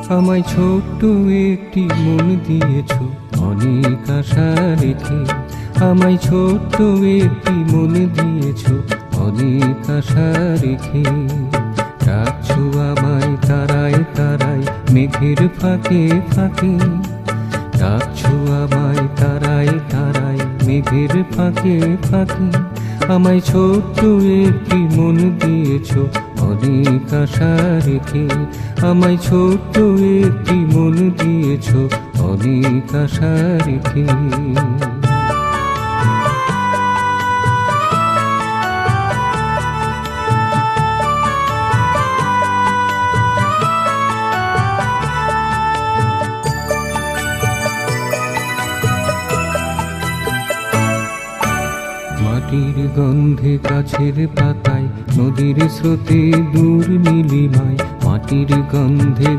আমায় ছোট্ট একটি মন দিয়েছ অনেক আশা রেখে। আমায় ছোট্ট একটি মন দিয়েছ অনেক আশা রেখে। ডাকছো আমায় তারায় তারায় মেঘের ফাঁকে ফাঁকে। ডাকছো আমায় তারায় তারায় মেঘের ফাঁকে ফাঁকে। আমায় ছোট্ট একটি মন দিয়েছ অনেক আশা রেখে। আমায় ছোট্ট একটি মন দিয়েছ অনেক আশা রেখে। মাটির গন্ধে গাছের পাতায় নদীর স্রোতে দূর নীলিমায়। মাটির গন্ধে